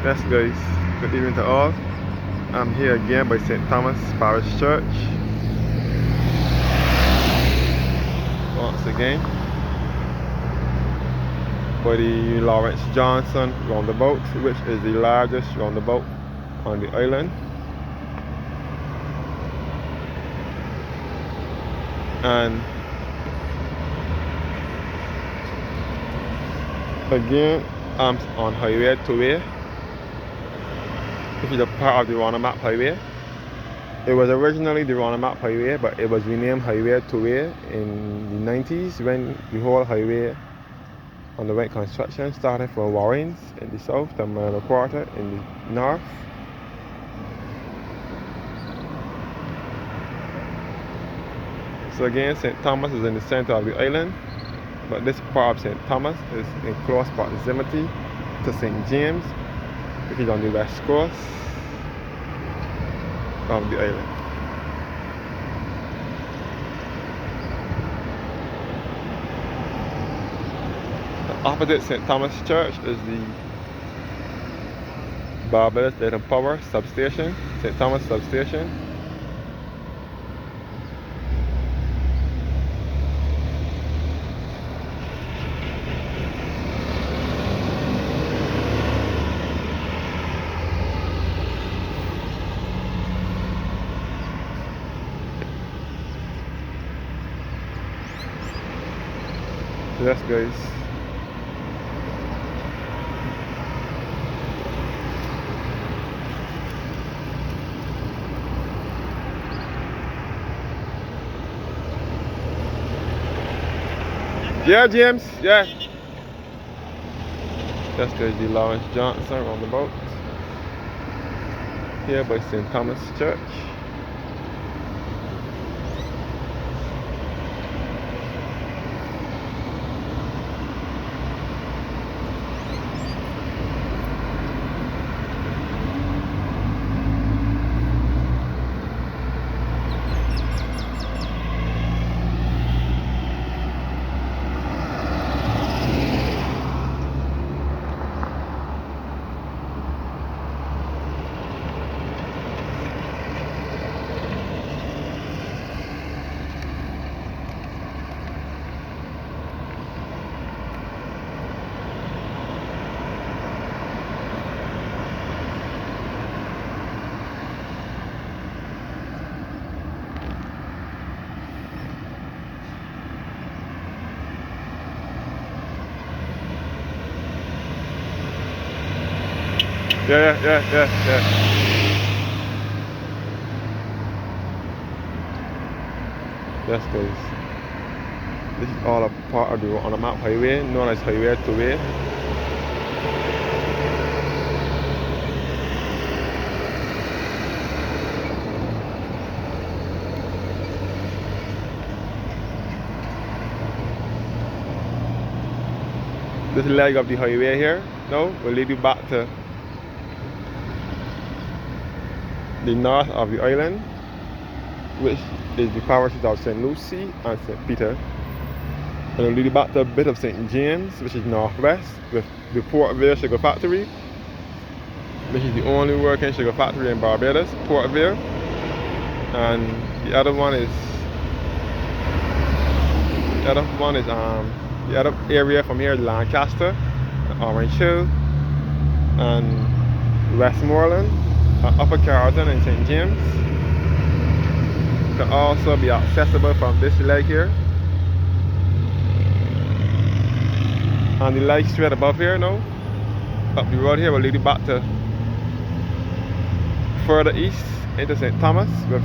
Yes guys, good evening to all. I'm here again by St. Thomas Parish Church. Once again, by the Lawrence Johnson Roundabout, which is the largest roundabout on the island. And again, I'm on Highway 2A. This is a part of the Roundabout Highway. It was originally the Roundabout Highway, but it was renamed Highway 2A in the 90s when the whole highway underwent construction, starting from Environs in the south and Marina Quarter in the north. So again, St. Thomas is in the center of the island, but this part of St. Thomas is in close proximity to St. James, which is on the west coast of the island. The opposite St. Thomas Church is the Barbados Light and Power substation, St. Thomas substation. Yes guys. Yeah, James, yeah. That's the Lawrence Johnson Roundabout here by St. Thomas Church. Yeah. Yes guys. This is all a part of the Roundabout Highway, known as Highway 2A. This leg of the highway here now will lead you back to the north of the island, which is the parishes of St. Lucy and St. Peter. And it'll lead you back to a bit of St. James, which is northwest, with the Portvale Sugar Factory, which is the only working sugar factory in Barbados, Portvale. And the other area from here is Lancaster, Orange Hill, and Westmoreland, Upper Carlton and St. James. Can also be accessible from this leg here. And the leg straight above here now, up the road here, will lead you back to further east into St. Thomas with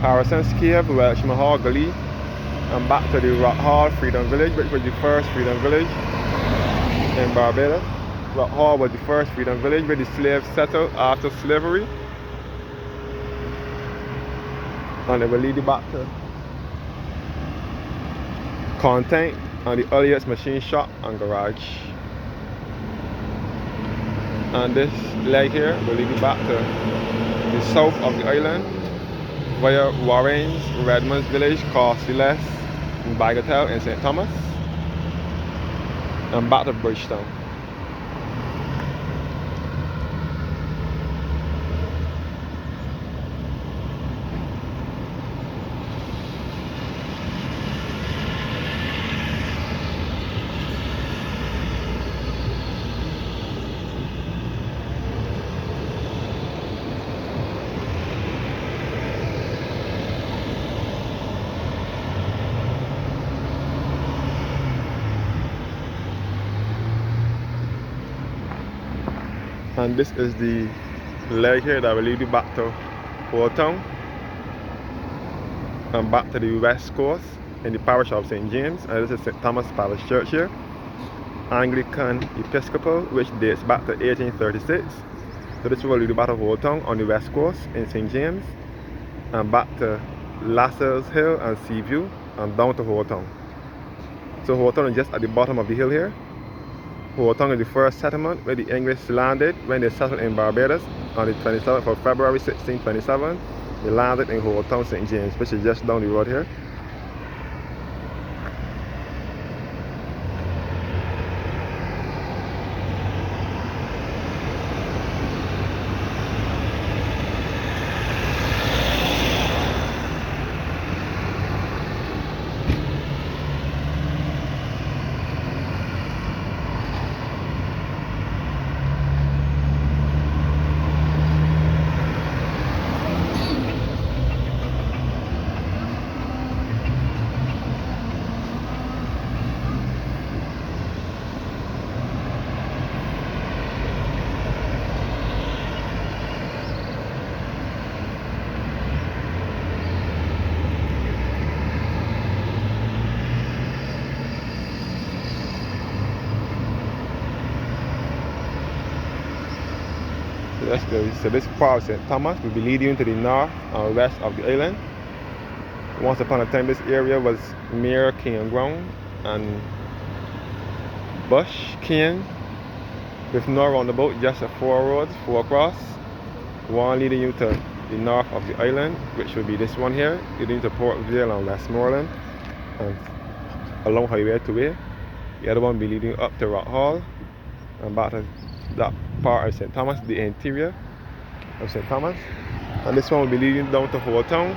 Harrison's Cave, Welsh Mahogany, and back to the Rock Hall Freedom Village, which was the first freedom village in Barbados. Rock Hall was the first freedom village where the slaves settled after slavery. And it will lead you back to Content and the earliest machine shop and garage. And this leg here will lead you back to the south of the island via Warren's, Redmond's Village, Costless, Bagatelle and St. Thomas, and back to Bridgetown. And this is the leg here that will lead you back to Old Town and back to the west coast in the parish of St. James. And this is St. Thomas Parish Church here, Anglican Episcopal, which dates back to 1836. So this will lead you back to Old Town on the west coast in St. James and back to Lascelles Hill and Seaview and down to Old Town. So Old Town is just at the bottom of the hill here. Old Town is the first settlement where the English landed when they settled in Barbados on the 27th of February 1627. They landed in Old Town, St. James, which is just down the road here. So this part of St. Thomas will be leading to the north and west of the island. Once upon a time, this area was mere cane ground and bush cane with no roundabout, just 4 roads, 4 across. One leading you to the north of the island, which will be this one here, leading to Port Vale and Westmoreland and along Highway 2A. The other one will be leading up to Rock Hall and back to that part of St. Thomas, the interior of St. Thomas. And this one will be leading down to Old Town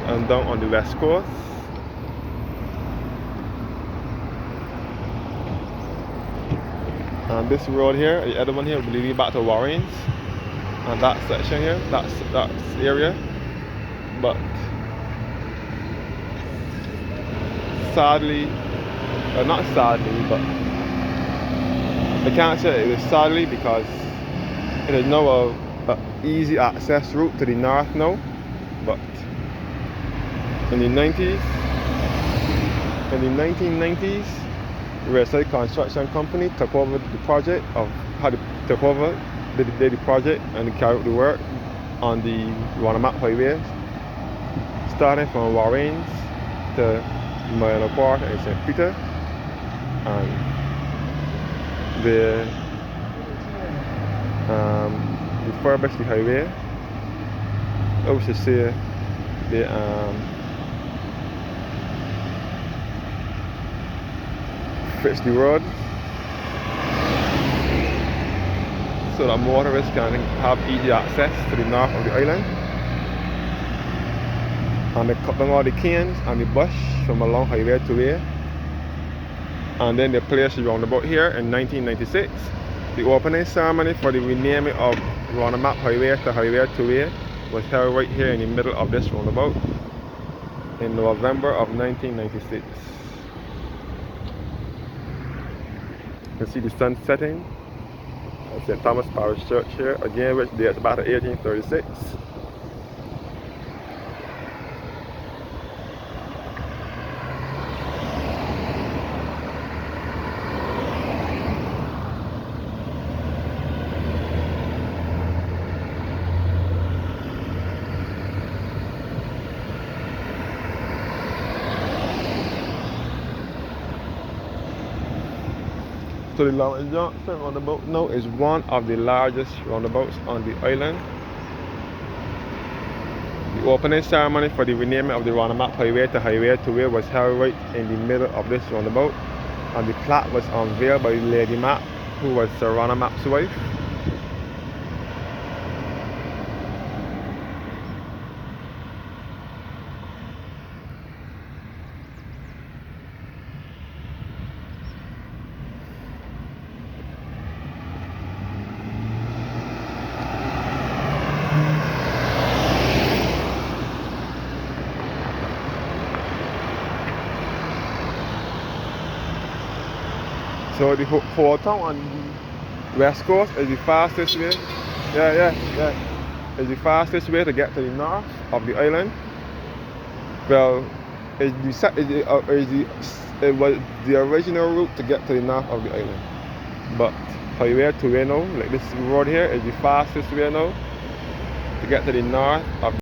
and down on the west coast. And this road here, the other one here, will be leading back to Warrens and that section here, that area. But sadly, not sadly, but I can't say it is sadly because it is now a easy access route to the north now. But in the 1990s, Riverside Construction Company took over the project did the project and carried out the work on the Roundabout Highway, starting from Warrens to Marina Park and St. Peter, and they refurbished the highway. I wish to say they fixed the road so that motorists can have easy access to the north of the island. And they cut down all the canes and the bush from along Highway 2A. And then they placed the roundabout here in 1996. The opening ceremony for the renaming of Roundabout Highway to Highway 2A was held right here in the middle of this roundabout in November of 1996. You can see the sun setting at St. Thomas Parish Church here, again which dates back to 1836. So the Lawrence Johnson Roundabout now is one of the largest roundabouts on the island. The opening ceremony for the renaming of the Roundabout Highway to Highway 2A was held right in the middle of this roundabout, and the plaque was unveiled by Lady Mapp, who was Sir Ronald Mapp's wife. So the whole town and West Coast is the fastest way. Yeah. It's the fastest way to get to the north of the island. Well, it was the original route to get to the north of the island. But highway to now, like this road here, is the fastest way now to get to the north of